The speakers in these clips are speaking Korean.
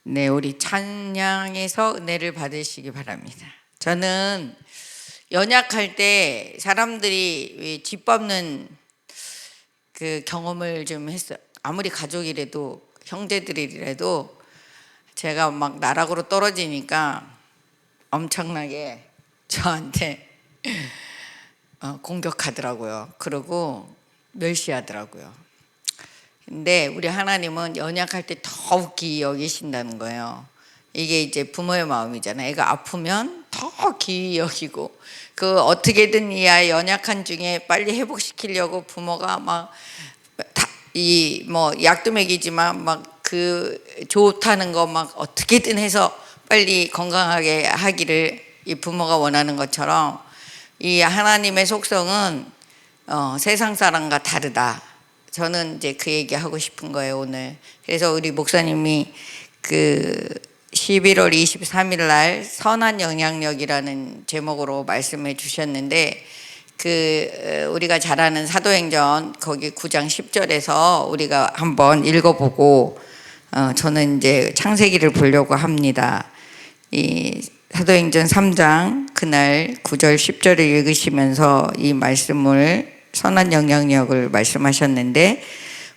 네, 우리 찬양에서 은혜를 받으시기 바랍니다. 저는 연약할 때 사람들이 짓밟는 그 경험을 좀 했어요. 아무리 가족이라도 형제들이라도 제가 막 나락으로 떨어지니까 엄청나게 저한테 공격하더라고요. 그러고 멸시하더라고요. 근데 우리 하나님은 연약할 때 더욱 귀히 여기신다는 거예요. 이게 이제 부모의 마음이잖아요. 애가 아프면 더 귀히 여기고, 그 어떻게든 이 아이 연약한 중에 빨리 회복시키려고 부모가 막 이 뭐 약도 먹이지만 막 그 좋다는 거 막 어떻게든 해서 빨리 건강하게 하기를 이 부모가 원하는 것처럼, 이 하나님의 속성은 세상 사람과 다르다. 저는 이제 그 얘기 하고 싶은 거예요, 오늘. 그래서 우리 목사님이 그 11월 23일 날 선한 영향력이라는 제목으로 말씀해 주셨는데, 그 우리가 잘 아는 사도행전 거기 9장 10절에서 우리가 한번 읽어보고 저는 이제 창세기를 보려고 합니다. 이 사도행전 3장 그날 9절 10절을 읽으시면서 이 말씀을, 선한 영향력을 말씀하셨는데,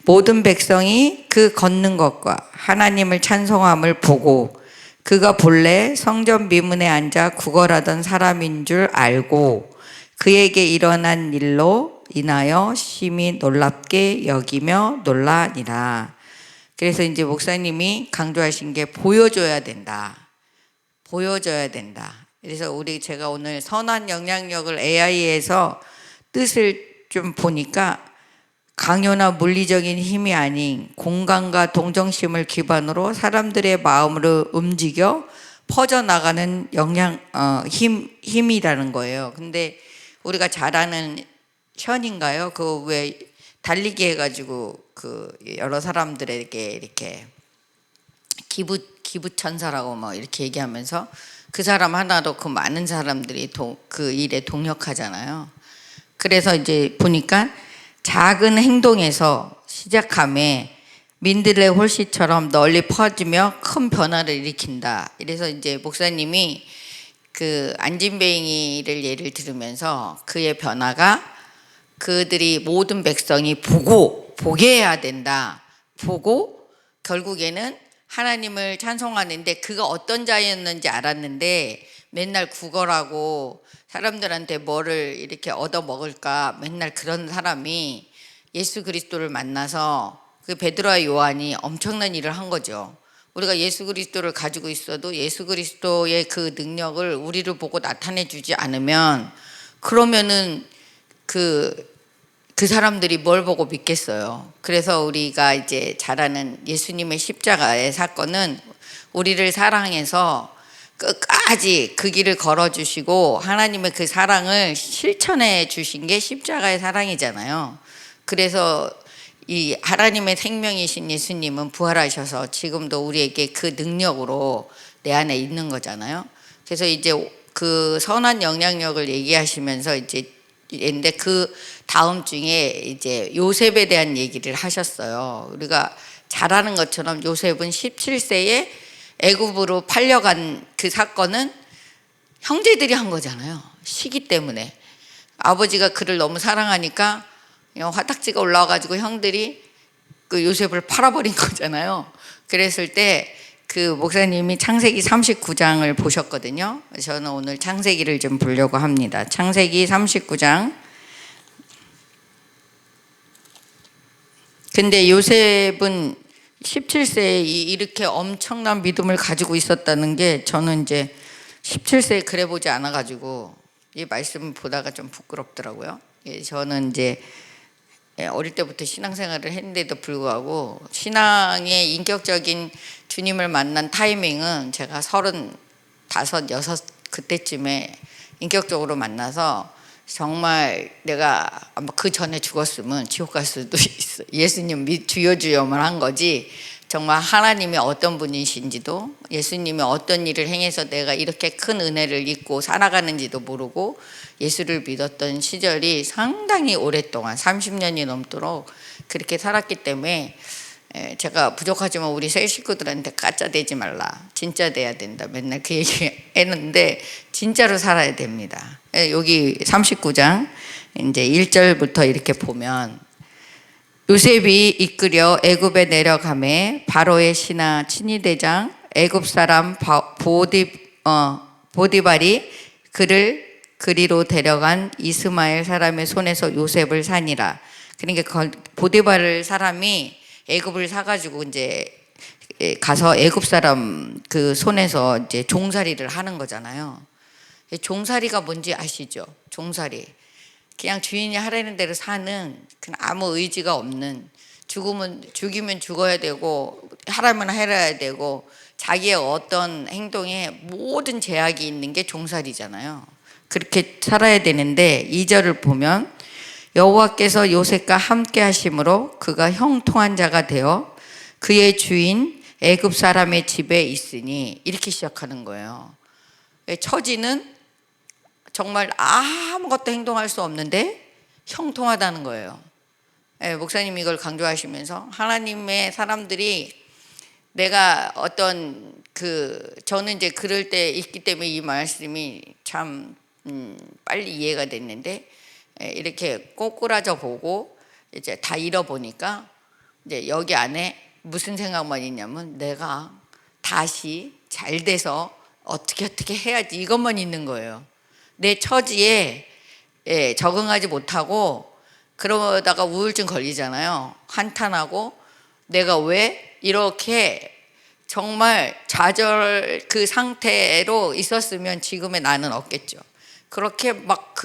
모든 백성이 그 걷는 것과 하나님을 찬송함을 보고 그가 본래 성전 미문에 앉아 구걸하던 사람인 줄 알고 그에게 일어난 일로 인하여 심히 놀랍게 여기며 놀라니라. 그래서 이제 목사님이 강조하신 게 보여줘야 된다. 보여줘야 된다. 그래서 제가 오늘 선한 영향력을 AI에서 뜻을 좀 보니까, 강요나 물리적인 힘이 아닌 공감과 동정심을 기반으로 사람들의 마음으로 움직여 퍼져나가는 힘이라는 거예요. 근데 우리가 잘 아는 현인가요? 그 왜 달리기 해가지고 그 여러 사람들에게 이렇게 기부천사라고 뭐 이렇게 얘기하면서 그 사람 하나로 그 많은 사람들이 그 일에 동력하잖아요. 그래서 이제 보니까 작은 행동에서 시작함에 민들레 홀씨처럼 널리 퍼지며 큰 변화를 일으킨다. 이래서 이제 목사님이 그 안진뱅이를 예를 들으면서 그의 변화가 그들이 모든 백성이 보게 해야 된다. 보고 결국에는 하나님을 찬송하는데, 그가 어떤 자였는지 알았는데 맨날 구걸하고 사람들한테 뭐를 이렇게 얻어 먹을까 맨날 그런 사람이 예수 그리스도를 만나서 그 베드로와 요한이 엄청난 일을 한 거죠. 우리가 예수 그리스도를 가지고 있어도 예수 그리스도의 그 능력을 우리를 보고 나타내 주지 않으면, 그러면은 그 사람들이 뭘 보고 믿겠어요. 그래서 우리가 이제 잘 아는 예수님의 십자가의 사건은 우리를 사랑해서 끝까지 그 길을 걸어주시고 하나님의 그 사랑을 실천해 주신 게 십자가의 사랑이잖아요. 그래서 이 하나님의 생명이신 예수님은 부활하셔서 지금도 우리에게 그 능력으로 내 안에 있는 거잖아요. 그래서 이제 그 선한 영향력을 얘기하시면서 이제 근데 그 다음 중에 이제 요셉에 대한 얘기를 하셨어요. 우리가 잘 아는 것처럼 요셉은 17세에 애굽으로 팔려간 그 사건은 형제들이 한 거잖아요. 시기 때문에. 아버지가 그를 너무 사랑하니까 화딱지가 올라와가지고 형들이 그 요셉을 팔아버린 거잖아요. 그랬을 때 그 목사님이 창세기 39장을 보셨거든요. 저는 오늘 창세기를 좀 보려고 합니다. 창세기 39장. 근데 요셉은 17세에 이렇게 엄청난 믿음을 가지고 있었다는 게, 저는 이제 17세에 그래 보지 않아 가지고 이 말씀을 보다가 좀 부끄럽더라고요. 저는 이제 어릴 때부터 신앙생활을 했는데도 불구하고 신앙의 인격적인 주님을 만난 타이밍은 제가 35, 6 그때쯤에 인격적으로 만나서, 정말 내가 아마 그 전에 죽었으면 지옥 갈 수도 있어. 예수님 주여주여만 한 거지, 정말 하나님이 어떤 분이신지도, 예수님이 어떤 일을 행해서 내가 이렇게 큰 은혜를 입고 살아가는지도 모르고 예수를 믿었던 시절이 상당히 오랫동안 30년이 넘도록 그렇게 살았기 때문에 제가 부족하지만 우리 새 식구들한테 가짜 되지 말라, 진짜 돼야 된다 맨날 그 얘기 했는데 진짜로 살아야 됩니다. 여기 39장 이제 1절부터 이렇게 보면 요셉이 이끌려 애굽에 내려가매 바로의 신하 친위대장 애굽 사람 보디발이 그를 그리로 데려간 이스마엘 사람의 손에서 요셉을 사니라. 그러니까 보디발 사람이 애굽을 사가지고 이제 가서 애굽 사람 그 손에서 이제 종살이를 하는 거잖아요. 종살이가 뭔지 아시죠? 종살이. 그냥 주인이 하라는 대로 사는 그냥 아무 의지가 없는, 죽이면 죽어야 되고 하라면 해야 되고 자기의 어떤 행동에 모든 제약이 있는 게 종살이잖아요. 그렇게 살아야 되는데 2절을 보면 여호와께서 요셉과 함께 하심으로 그가 형통한 자가 되어 그의 주인 애굽 사람의 집에 있으니, 이렇게 시작하는 거예요. 처지는 정말 아무것도 행동할 수 없는데 형통하다는 거예요. 목사님이 이걸 강조하시면서 하나님의 사람들이 내가 어떤 저는 이제 그럴 때 있기 때문에 이 말씀이 참 빨리 이해가 됐는데, 이렇게 꼬꾸라져 보고 이제 다 잃어보니까 이제 여기 안에 무슨 생각만 있냐면 내가 다시 잘 돼서 어떻게 해야지, 이것만 있는 거예요. 내 처지에 적응하지 못하고 그러다가 우울증 걸리잖아요. 한탄하고 내가 왜 이렇게 정말 좌절 그 상태로 있었으면 지금의 나는 없겠죠. 그렇게 막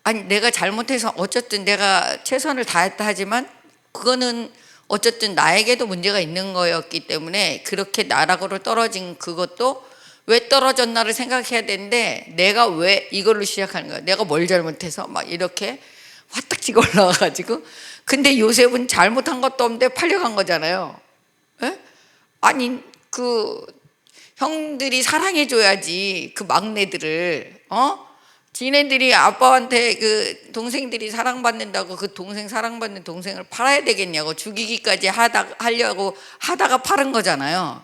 아니 내가 잘못해서 어쨌든 내가 최선을 다했다 하지만 그거는 어쨌든 나에게도 문제가 있는 거였기 때문에 그렇게 나락으로 떨어진 그것도 왜 떨어졌나를 생각해야 되는데 내가 왜 이걸로 시작하는 거야. 내가 뭘 잘못해서 막 이렇게 화딱지가 올라와가지고. 근데 요셉은 잘못한 것도 없는데 팔려간 거잖아요. 에? 아니 형들이 사랑해줘야지 그 막내들을. 지네들이 아빠한테 동생들이 사랑받는다고 그 동생 사랑받는 동생을 팔아야 되겠냐고 죽이기까지 하려고 하다가 팔은 거잖아요.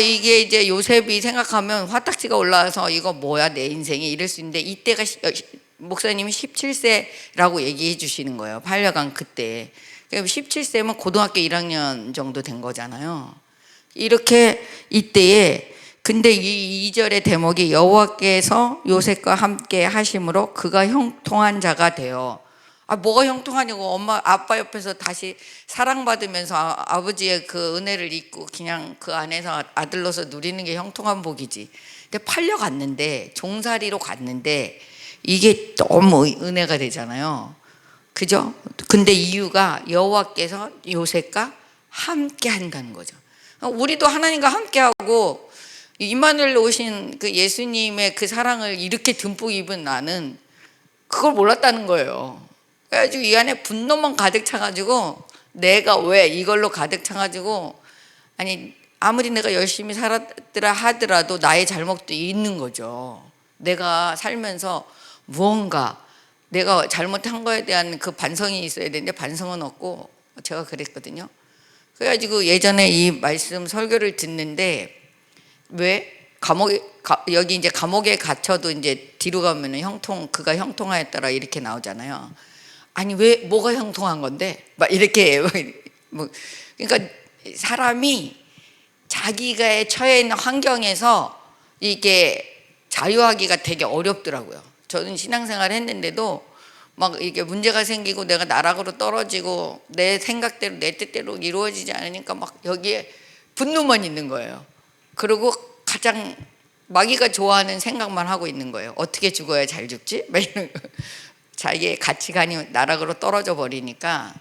이게 이제 요셉이 생각하면 화딱지가 올라와서 이거 뭐야 내 인생이 이럴 수 있는데, 이때가 목사님이 17세라고 얘기해 주시는 거예요. 팔려간 그때. 17세면 고등학교 1학년 정도 된 거잖아요. 이렇게 이때에 근데 이 2절의 대목이 여호와께서 요셉과 함께 하심으로 그가 형통한 자가 되어. 뭐가 형통하냐고. 엄마 아빠 옆에서 다시 사랑받으면서 아버지의 그 은혜를 잊고 그냥 그 안에서 아들로서 누리는 게 형통한 복이지. 근데 팔려갔는데 종살이로 갔는데 이게 너무 은혜가 되잖아요. 그죠? 근데 이유가 여호와께서 요셉과 함께 한다는 거죠. 우리도 하나님과 함께 하고 임마누엘 오신 그 예수님의 그 사랑을 이렇게 듬뿍 입은 나는 그걸 몰랐다는 거예요. 그래가지고 이 안에 분노만 가득 차가지고 내가 왜 이걸로 가득 차가지고, 아니 아무리 내가 열심히 살았더라 하더라도 나의 잘못도 있는 거죠. 내가 살면서 무언가 내가 잘못한 거에 대한 그 반성이 있어야 되는데 반성은 없고 제가 그랬거든요. 그래가지고 예전에 이 말씀 설교를 듣는데 왜 여기 이제 감옥에 갇혀도 이제 뒤로 가면은 그가 형통하였더라 이렇게 나오잖아요. 아니 왜 뭐가 형통한 건데 막 이렇게 뭐 그러니까 사람이 자기가 처해 있는 환경에서 이게 자유하기가 되게 어렵더라고요. 저는 신앙생활 했는데도 막 이게 문제가 생기고 내가 나락으로 떨어지고 내 생각대로 내 뜻대로 이루어지지 않으니까 막 여기에 분노만 있는 거예요. 그리고 가장 마귀가 좋아하는 생각만 하고 있는 거예요. 어떻게 죽어야 잘 죽지? 막 이런 거. 자기의 가치관이 나락으로 떨어져 버리니까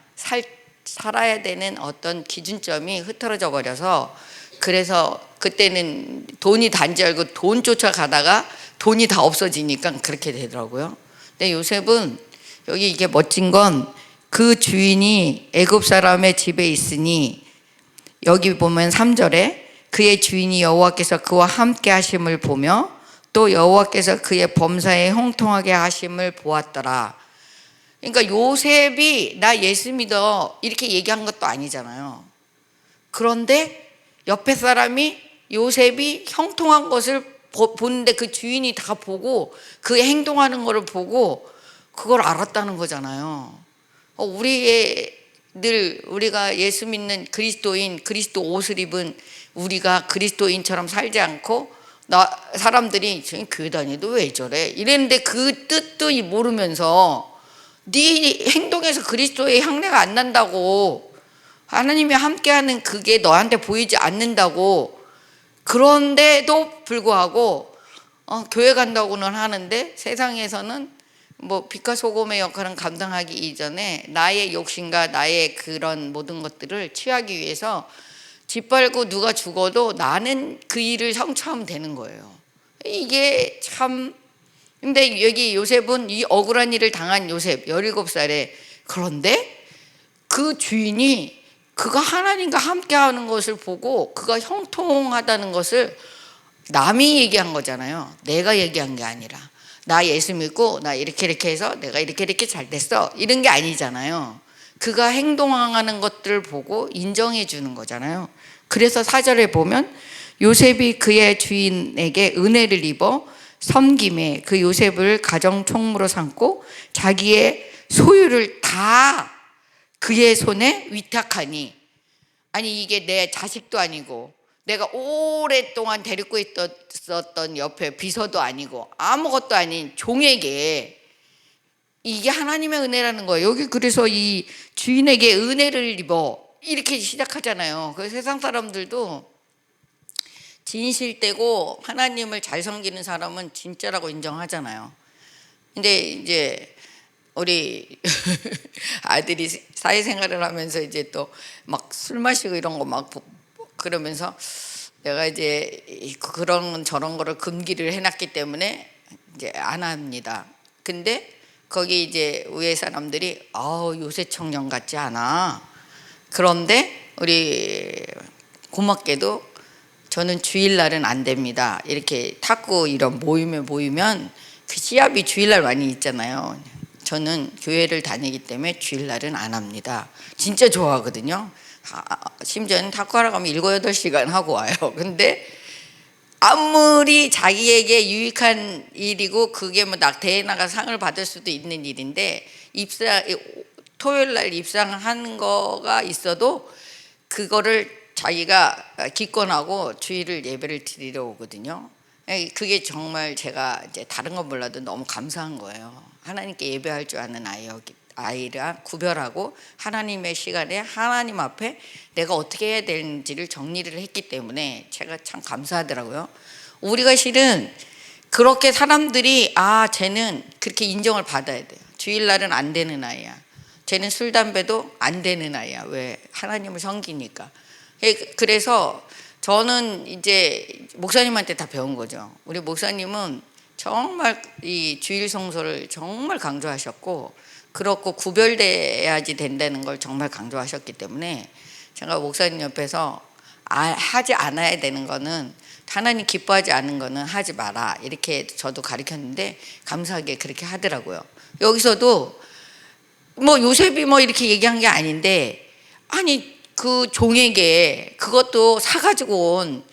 살아야 되는 어떤 기준점이 흐트러져 버려서, 그래서 그때는 돈이 단지 알고 돈 쫓아가다가 돈이 다 없어지니까 그렇게 되더라고요. 근데 요셉은 여기 이게 멋진 건 그 주인이 애굽 사람의 집에 있으니, 여기 보면 3절에 그의 주인이 여호와께서 그와 함께 하심을 보며 또 여호와께서 그의 범사에 형통하게 하심을 보았더라. 그러니까 요셉이 나 예수 믿어 이렇게 얘기한 것도 아니잖아요. 그런데 옆에 사람이 요셉이 형통한 것을 보는데 그 주인이 다 보고 그 행동하는 거를 보고 그걸 알았다는 거잖아요. 우리가 예수 믿는 그리스도인, 그리스도 옷을 입은 우리가 그리스도인처럼 살지 않고 사람들이 교회 다니도 왜 저래 이랬는데 그 뜻도 모르면서 네 행동에서 그리스도의 향내가 안 난다고, 하나님이 함께하는 그게 너한테 보이지 않는다고, 그런데도 불구하고 교회 간다고는 하는데 세상에서는 뭐 빛과 소금의 역할은 감당하기 이전에 나의 욕심과 나의 그런 모든 것들을 취하기 위해서 짓밟고 누가 죽어도 나는 그 일을 성취하면 되는 거예요. 이게 참. 근데 여기 요셉은 이 억울한 일을 당한 요셉 17살에, 그런데 그 주인이 그가 하나님과 함께하는 것을 보고 그가 형통하다는 것을 남이 얘기한 거잖아요. 내가 얘기한 게 아니라 나 예수 믿고 나 이렇게 해서 내가 이렇게 잘 됐어 이런 게 아니잖아요. 그가 행동하는 것들을 보고 인정해 주는 거잖아요. 그래서 4절에 보면 요셉이 그의 주인에게 은혜를 입어 섬김에 그 요셉을 가정 총무로 삼고 자기의 소유를 다 그의 손에 위탁하니. 아니 이게 내 자식도 아니고 내가 오랫동안 데리고 있었던 옆에 비서도 아니고 아무것도 아닌 종에게 이게 하나님의 은혜라는 거예요. 여기 그래서 이 주인에게 은혜를 입어 이렇게 시작하잖아요. 그 세상 사람들도 진실되고 하나님을 잘 섬기는 사람은 진짜라고 인정하잖아요. 근데 이제 우리 아들이 사회생활을 하면서 이제 또 막 술 마시고 이런 거 막 그러면서 내가 이제 그런 저런 거를 금기를 해놨기 때문에 이제 안 합니다. 근데 거기 이제 위에 사람들이 요새 청년 같지 않아. 그런데 우리 고맙게도 저는 주일날은 안 됩니다. 이렇게 탁구 이런 모임에 모이면 그 시합이 주일날 많이 있잖아요. 저는 교회를 다니기 때문에 주일날은 안 합니다. 진짜 좋아하거든요. 심지어는 탁구하러 가면 7, 8시간 하고 와요. 근데 아무리 자기에게 유익한 일이고 그게 뭐 대회 나가 상을 받을 수도 있는 일인데 토요일날 입상하는 거가 있어도 그거를 자기가 기권하고 주일을 예배를 드리러 오거든요. 그게 정말 제가 이제 다른 건 몰라도 너무 감사한 거예요. 하나님께 예배할 줄 아는 아이랑 구별하고 하나님의 시간에 하나님 앞에 내가 어떻게 해야 되는지를 정리를 했기 때문에 제가 참 감사하더라고요. 우리가 실은 그렇게 사람들이 쟤는 그렇게 인정을 받아야 돼요. 주일날은 안 되는 아이야. 쟤는 술 담배도 안 되는 아이야. 왜? 하나님을 섬기니까. 그래서 저는 이제 목사님한테 다 배운 거죠. 우리 목사님은 정말 이 주일 성소를 정말 강조하셨고, 그렇고 구별돼야지 된다는 걸 정말 강조하셨기 때문에 제가 목사님 옆에서 하지 않아야 되는 거는, 하나님 기뻐하지 않은 거는 하지 마라 이렇게 저도 가르쳤는데 감사하게 그렇게 하더라고요. 여기서도 뭐 요셉이 뭐 이렇게 얘기한 게 아닌데, 아니 그 종에게 그것도 사가지고 온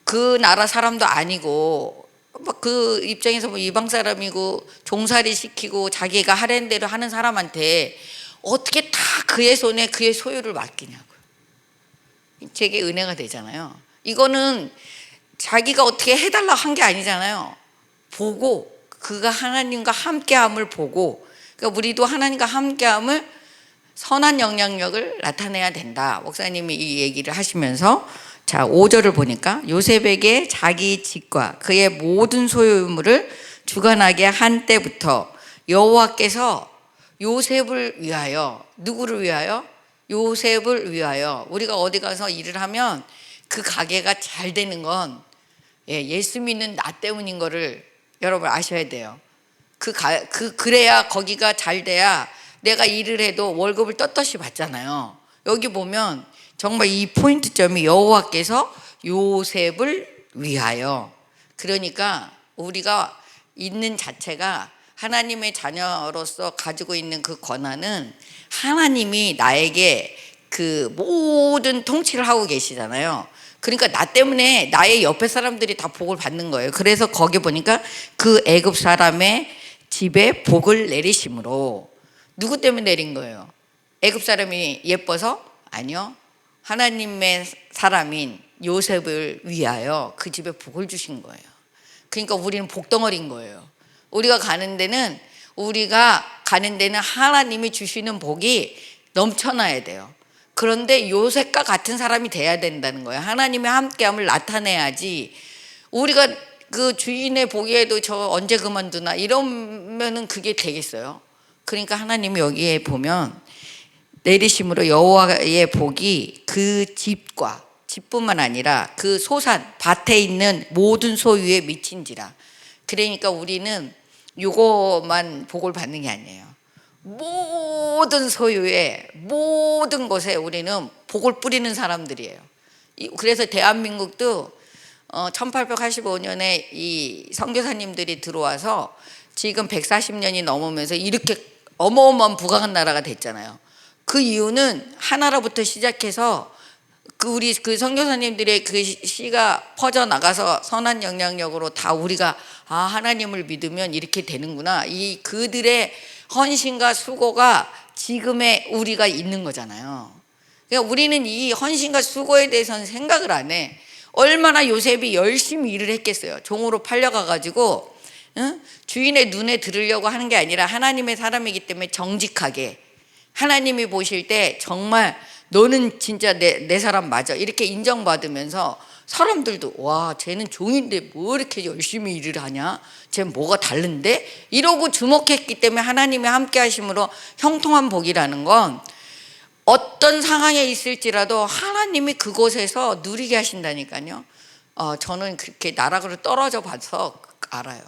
그 나라 사람도 아니고 막 그 입장에서 뭐 이방 사람이고 종살이 시키고 자기가 하라는 대로 하는 사람한테 어떻게 다 그의 손에 그의 소유를 맡기냐고요. 제게 은혜가 되잖아요. 이거는 자기가 어떻게 해달라고 한 게 아니잖아요. 보고 그가 하나님과 함께함을 보고, 그러니까 우리도 하나님과 함께함을 선한 영향력을 나타내야 된다. 목사님이 이 얘기를 하시면서 5절을 보니까 요셉에게 자기 집과 그의 모든 소유물을 주관하게 한 때부터 여호와께서 요셉을 위하여, 누구를 위하여? 요셉을 위하여. 우리가 어디 가서 일을 하면 그 가게가 잘 되는 건 예수 믿는 나 때문인 거를 여러분 아셔야 돼요. 그래야 거기가 잘 돼야 내가 일을 해도 월급을 떳떳이 받잖아요. 여기 보면 정말 이 포인트점이 여호와께서 요셉을 위하여. 그러니까 우리가 있는 자체가 하나님의 자녀로서 가지고 있는 그 권한은 하나님이 나에게 그 모든 통치를 하고 계시잖아요. 그러니까 나 때문에 나의 옆에 사람들이 다 복을 받는 거예요. 그래서 거기 보니까 그 애굽 사람의 집에 복을 내리심으로, 누구 때문에 내린 거예요? 애굽 사람이 예뻐서? 아니요. 하나님의 사람인 요셉을 위하여 그 집에 복을 주신 거예요. 그러니까 우리는 복덩어리인 거예요. 우리가 가는 데는 하나님이 주시는 복이 넘쳐나야 돼요. 그런데 요셉과 같은 사람이 돼야 된다는 거예요. 하나님의 함께함을 나타내야지. 우리가 그 주인의 보기에도 저 언제 그만두나 이러면은 그게 되겠어요? 그러니까 하나님이 여기에 보면 내리심으로 여호와의 복이 그 집뿐만 아니라 그 소산 밭에 있는 모든 소유에 미친지라. 그러니까 우리는 요거만 복을 받는 게 아니에요. 모든 소유에 모든 곳에 우리는 복을 뿌리는 사람들이에요. 그래서 대한민국도 1885년에 이 선교사님들이 들어와서 지금 140년이 넘으면서 이렇게 어마어마한 부강한 나라가 됐잖아요. 그 이유는 하나로부터 시작해서 우리 그 선교사님들의 그 씨가 퍼져나가서 선한 영향력으로 다 우리가 하나님을 믿으면 이렇게 되는구나, 이 그들의 헌신과 수고가 지금의 우리가 있는 거잖아요. 그러니까 우리는 이 헌신과 수고에 대해서는 생각을 안 해. 얼마나 요셉이 열심히 일을 했겠어요. 종으로 팔려가가지고 주인의 눈에 들으려고 하는 게 아니라 하나님의 사람이기 때문에 정직하게, 하나님이 보실 때 정말 너는 진짜 내 사람 맞아 이렇게 인정받으면서 사람들도 와, 쟤는 종인데 뭐 이렇게 열심히 일을 하냐, 쟤 뭐가 다른데, 이러고 주목했기 때문에 하나님의 함께 하심으로 형통한 복이라는 건 어떤 상황에 있을지라도 하나님이 그곳에서 누리게 하신다니까요. 저는 그렇게 나락으로 떨어져 봐서 알아요.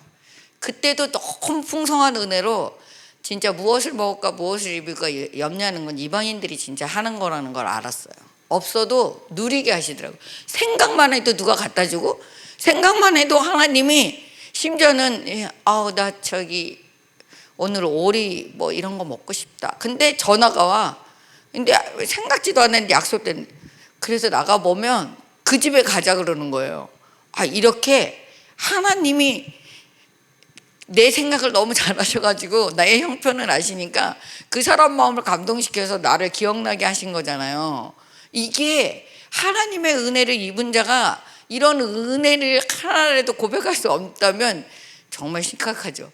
그때도 너무 풍성한 은혜로 진짜 무엇을 먹을까 무엇을 입을까 염려하는 건 이방인들이 진짜 하는 거라는 걸 알았어요. 없어도 누리게 하시더라고요. 생각만 해도 누가 갖다 주고, 생각만 해도 하나님이, 심지어는 나 저기 오늘 오리 뭐 이런 거 먹고 싶다. 근데 전화가 와. 근데 생각지도 않았는데 약속된. 그래서 나가보면 그 집에 가자 그러는 거예요. 이렇게 하나님이 내 생각을 너무 잘 하셔가지고 나의 형편을 아시니까 그 사람 마음을 감동시켜서 나를 기억나게 하신 거잖아요. 이게 하나님의 은혜를 입은 자가 이런 은혜를 하나라도 고백할 수 없다면 정말 심각하죠.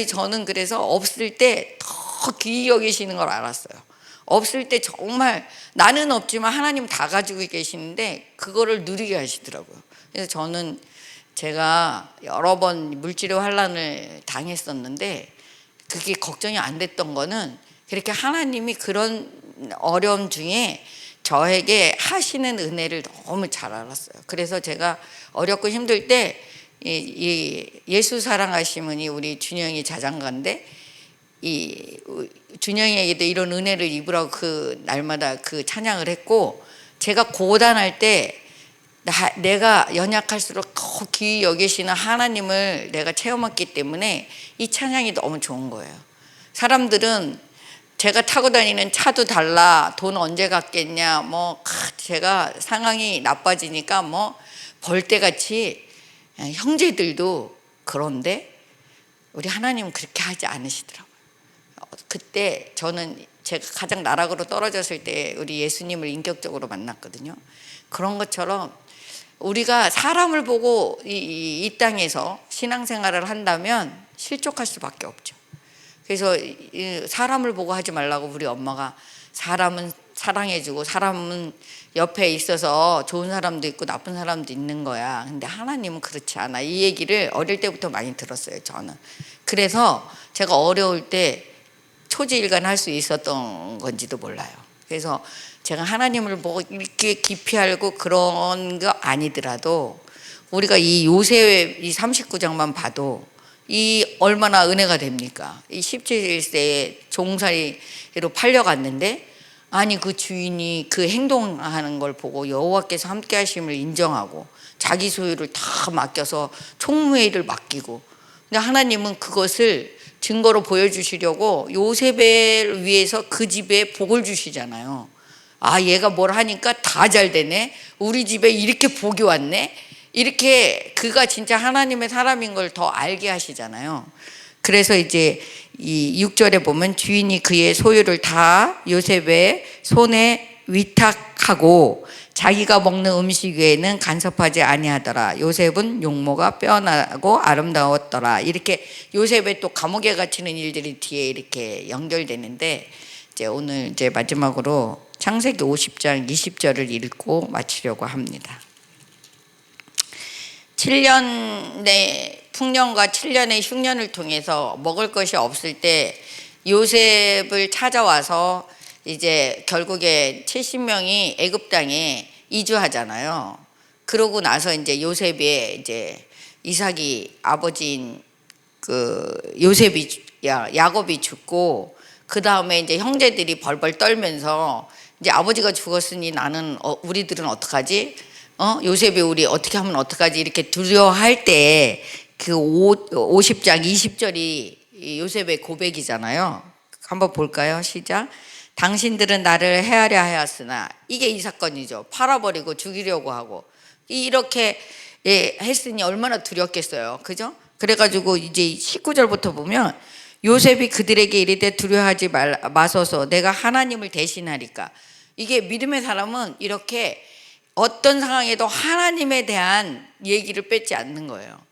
저는 그래서 없을 때 더 귀히 여기시는 걸 알았어요. 없을 때 정말 나는 없지만 하나님 다 가지고 계시는데 그거를 누리게 하시더라고요. 그래서 저는 제가 여러 번 물질의 환난을 당했었는데 그게 걱정이 안 됐던 거는 그렇게 하나님이 그런 어려움 중에 저에게 하시는 은혜를 너무 잘 알았어요. 그래서 제가 어렵고 힘들 때 예수 사랑하시면이 우리 준영이 자장가인데, 이 준영이에게도 이런 은혜를 입으라고 그 날마다 그 찬양을 했고, 제가 고단할 때 내가 연약할수록 더 귀히 여기시는 하나님을 내가 체험했기 때문에 이 찬양이 너무 좋은 거예요. 사람들은 제가 타고 다니는 차도 달라, 돈 언제 갚겠냐, 제가 상황이 나빠지니까 벌떼같이 형제들도 그런데 우리 하나님은 그렇게 하지 않으시더라고요. 그때 저는 제가 가장 나락으로 떨어졌을 때 우리 예수님을 인격적으로 만났거든요. 그런 것처럼 우리가 사람을 보고 이 땅에서 신앙생활을 한다면 실족할 수밖에 없죠. 그래서 사람을 보고 하지 말라고 우리 엄마가, 사람은 사랑해주고 사람은 옆에 있어서 좋은 사람도 있고 나쁜 사람도 있는 거야. 근데 하나님은 그렇지 않아. 이 얘기를 어릴 때부터 많이 들었어요, 저는. 그래서 제가 어려울 때 초지일관 할 수 있었던 건지도 몰라요. 그래서 제가 하나님을 보고 이렇게 깊이 알고 그런 거 아니더라도 우리가 이 요셉의 이 39장만 봐도 이 얼마나 은혜가 됩니까? 이 17세에 종살이로 팔려갔는데, 아니 그 주인이 그 행동하는 걸 보고 여호와께서 함께 하심을 인정하고 자기 소유를 다 맡겨서 총무회의를 맡기고, 근데 하나님은 그것을 증거로 보여주시려고 요셉을 위해서 그 집에 복을 주시잖아요. 아, 얘가 뭘 하니까 다 잘 되네. 우리 집에 이렇게 복이 왔네. 이렇게 그가 진짜 하나님의 사람인 걸 더 알게 하시잖아요. 그래서 이제 이 6절에 보면 주인이 그의 소유를 다 요셉의 손에 위탁하고 자기가 먹는 음식 외에는 간섭하지 아니하더라. 요셉은 용모가 빼어나고 아름다웠더라. 이렇게 요셉의 또 감옥에 갇히는 일들이 뒤에 이렇게 연결되는데, 이제 오늘 이제 마지막으로 창세기 50장 20절을 읽고 마치려고 합니다. 7년의 풍년과 7년의 흉년을 통해서 먹을 것이 없을 때 요셉을 찾아와서 이제 결국에 70명이 애굽 땅에 이주하잖아요. 그러고 나서 이제 요셉의 이제 이삭이 아버지인 그 요셉이 야곱이 죽고, 그 다음에 이제 형제들이 벌벌 떨면서 이제 아버지가 죽었으니 나는 우리들은 어떡하지? 요셉이 우리 어떻게 하면 어떡하지? 이렇게 두려워할 때 그 50장 20절이 요셉의 고백이잖아요. 한번 볼까요? 시작. 당신들은 나를 해하려 하였으나, 이게 이 사건이죠. 팔아버리고 죽이려고 하고 이렇게 했으니 얼마나 두렵겠어요. 그죠? 그래가지고 이제 19절부터 보면 요셉이 그들에게 이르되 두려워하지 마소서 내가 하나님을 대신하리까. 이게 믿음의 사람은 이렇게 어떤 상황에도 하나님에 대한 얘기를 뺏지 않는 거예요.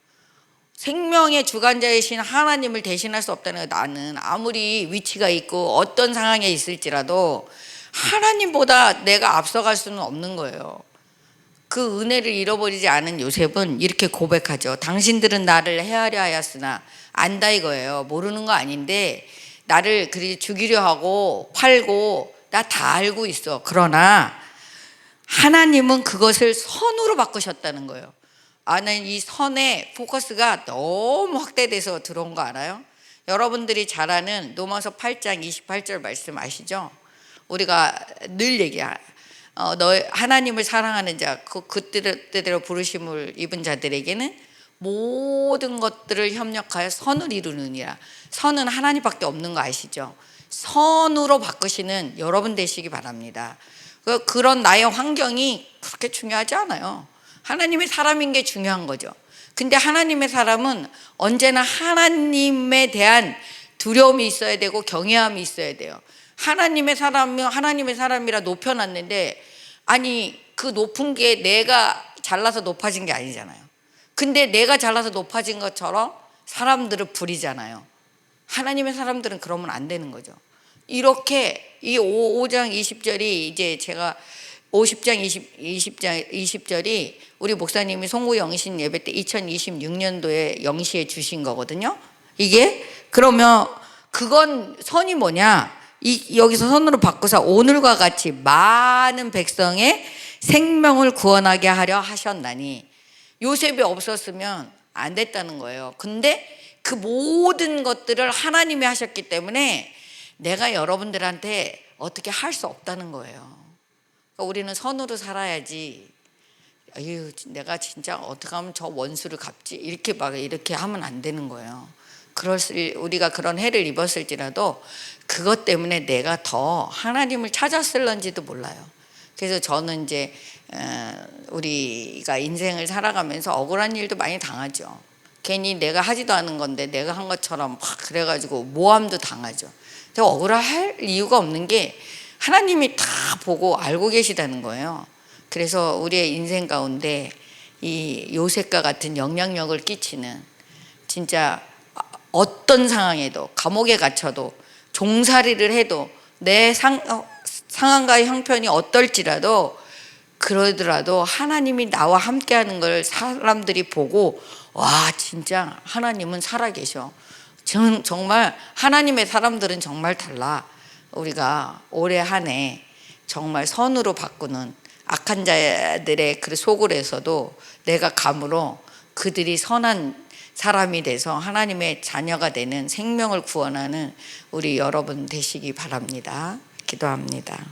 생명의 주관자이신 하나님을 대신할 수 없다는 거예요. 나는 아무리 위치가 있고 어떤 상황에 있을지라도 하나님보다 내가 앞서갈 수는 없는 거예요. 그 은혜를 잃어버리지 않은 요셉은 이렇게 고백하죠. 당신들은 나를 해하려 하였으나, 안다 이거예요. 모르는 거 아닌데 나를 그리 죽이려 하고 팔고 나 다 알고 있어. 그러나 하나님은 그것을 선으로 바꾸셨다는 거예요. 나는 이 선의 포커스가 너무 확대돼서 들어온 거 알아요? 여러분들이 잘 아는 로마서 8장 28절 말씀 아시죠? 우리가 늘 얘기해요. 너 하나님을 사랑하는 자, 그때대로 부르심을 입은 자들에게는 모든 것들을 협력하여 선을 이루느니라. 선은 하나님밖에 없는 거 아시죠? 선으로 바꾸시는 여러분 되시기 바랍니다. 그런 나의 환경이 그렇게 중요하지 않아요. 하나님의 사람인 게 중요한 거죠. 근데 하나님의 사람은 언제나 하나님에 대한 두려움이 있어야 되고 경외함이 있어야 돼요. 하나님의 사람이면 하나님의 사람이라 높여놨는데, 아니 그 높은 게 내가 잘나서 높아진 게 아니잖아요. 근데 내가 잘나서 높아진 것처럼 사람들을 부리잖아요. 하나님의 사람들은 그러면 안 되는 거죠. 이렇게 이 5장 20절이 이제 제가 50장 20절이 우리 목사님이 송구 영신 예배 때 2026년도에 영시해 주신 거거든요. 이게 그러면 그건 선이 뭐냐? 여기서 선으로 바꾸사 오늘과 같이 많은 백성의 생명을 구원하게 하려 하셨나니, 요셉이 없었으면 안 됐다는 거예요. 근데 그 모든 것들을 하나님이 하셨기 때문에 내가 여러분들한테 어떻게 할 수 없다는 거예요. 그러니까 우리는 선으로 살아야지. 아유, 내가 진짜 어떻게 하면 저 원수를 갚지? 이렇게 하면 안 되는 거예요. 우리가 그런 해를 입었을지라도 그것 때문에 내가 더 하나님을 찾았을런지도 몰라요. 그래서 저는 이제 우리가 인생을 살아가면서 억울한 일도 많이 당하죠. 괜히 내가 하지도 않은 건데 내가 한 것처럼 막 그래가지고 모함도 당하죠. 제가 억울할 이유가 없는 게 하나님이 다 보고 알고 계시다는 거예요. 그래서 우리의 인생 가운데 이 요셉과 같은 영향력을 끼치는, 진짜 어떤 상황에도, 감옥에 갇혀도, 종살이를 해도, 내 상황과 형편이 어떨지라도 그러더라도 하나님이 나와 함께하는 걸 사람들이 보고, 와 진짜 하나님은 살아계셔. 정말 하나님의 사람들은 정말 달라. 우리가 올해 한 해 정말 선으로 바꾸는 악한 자들의 그 속을에서도 내가 감으로 그들이 선한 사람이 돼서 하나님의 자녀가 되는, 생명을 구원하는 우리 여러분 되시기 바랍니다. 기도합니다.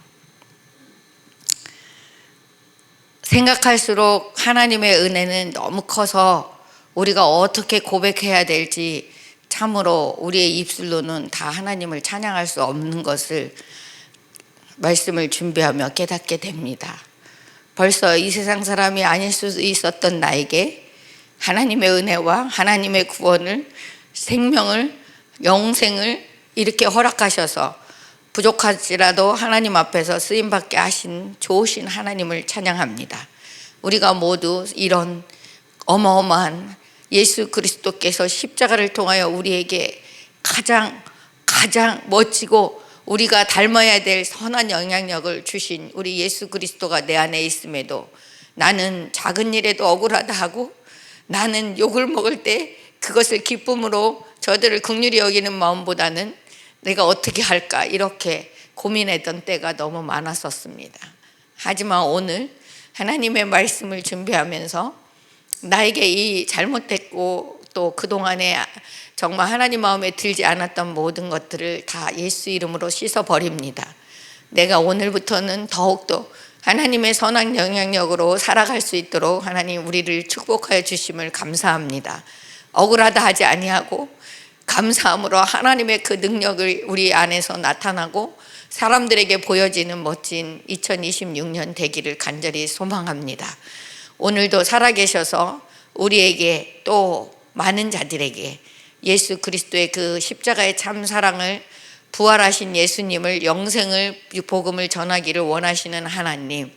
생각할수록 하나님의 은혜는 너무 커서 우리가 어떻게 고백해야 될지 참으로 우리의 입술로는 다 하나님을 찬양할 수 없는 것을 말씀을 준비하며 깨닫게 됩니다. 벌써 이 세상 사람이 아닐 수 있었던 나에게 하나님의 은혜와 하나님의 구원을, 생명을, 영생을 이렇게 허락하셔서 부족할지라도 하나님 앞에서 쓰임받게 하신 좋으신 하나님을 찬양합니다. 우리가 모두 이런 어마어마한 예수 그리스도께서 십자가를 통하여 우리에게 가장 멋지고 우리가 닮아야 될 선한 영향력을 주신 우리 예수 그리스도가 내 안에 있음에도 나는 작은 일에도 억울하다 하고, 나는 욕을 먹을 때 그것을 기쁨으로 저들을 긍휼히 여기는 마음보다는 내가 어떻게 할까 이렇게 고민했던 때가 너무 많았었습니다. 하지만 오늘 하나님의 말씀을 준비하면서 나에게 이 잘못했고 또 그동안에 정말 하나님 마음에 들지 않았던 모든 것들을 다 예수 이름으로 씻어버립니다. 내가 오늘부터는 더욱더 하나님의 선한 영향력으로 살아갈 수 있도록 하나님 우리를 축복하여 주심을 감사합니다. 억울하다 하지 아니하고 감사함으로 하나님의 그 능력을 우리 안에서 나타나고 사람들에게 보여지는 멋진 2026년 되기를 간절히 소망합니다. 오늘도 살아계셔서 우리에게 또 많은 자들에게 예수 그리스도의 그 십자가의 참 사랑을, 부활하신 예수님을, 영생을, 복음을 전하기를 원하시는 하나님,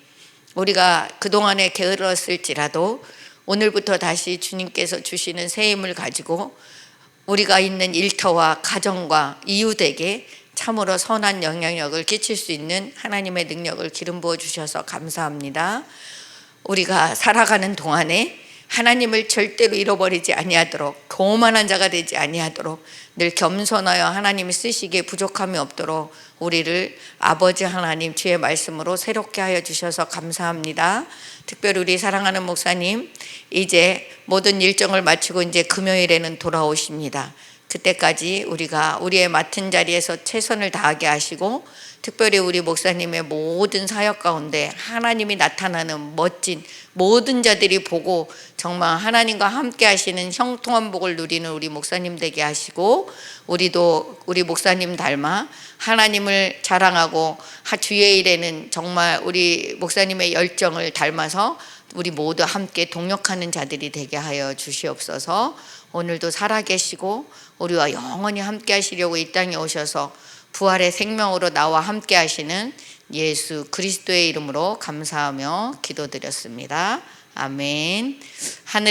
우리가 그동안에 게을렀을지라도 오늘부터 다시 주님께서 주시는 새 힘을 가지고 우리가 있는 일터와 가정과 이웃에게 참으로 선한 영향력을 끼칠 수 있는 하나님의 능력을 기름 부어 주셔서 감사합니다. 우리가 살아가는 동안에 하나님을 절대로 잃어버리지 아니하도록, 교만한 자가 되지 아니하도록 늘 겸손하여 하나님이 쓰시기에 부족함이 없도록 우리를 아버지 하나님 주의 말씀으로 새롭게 하여 주셔서 감사합니다. 특별히 우리 사랑하는 목사님 이제 모든 일정을 마치고 이제 금요일에는 돌아오십니다. 그때까지 우리가 우리의 맡은 자리에서 최선을 다하게 하시고, 특별히 우리 목사님의 모든 사역 가운데 하나님이 나타나는 멋진 모든 자들이 보고 정말 하나님과 함께 하시는 형통한 복을 누리는 우리 목사님 되게 하시고, 우리도 우리 목사님 닮아 하나님을 자랑하고 주의 일에는 정말 우리 목사님의 열정을 닮아서 우리 모두 함께 동역하는 자들이 되게 하여 주시옵소서. 오늘도 살아계시고 우리와 영원히 함께 하시려고 이 땅에 오셔서 부활의 생명으로 나와 함께 하시는 예수 그리스도의 이름으로 감사하며 기도드렸습니다. 아멘. 하늘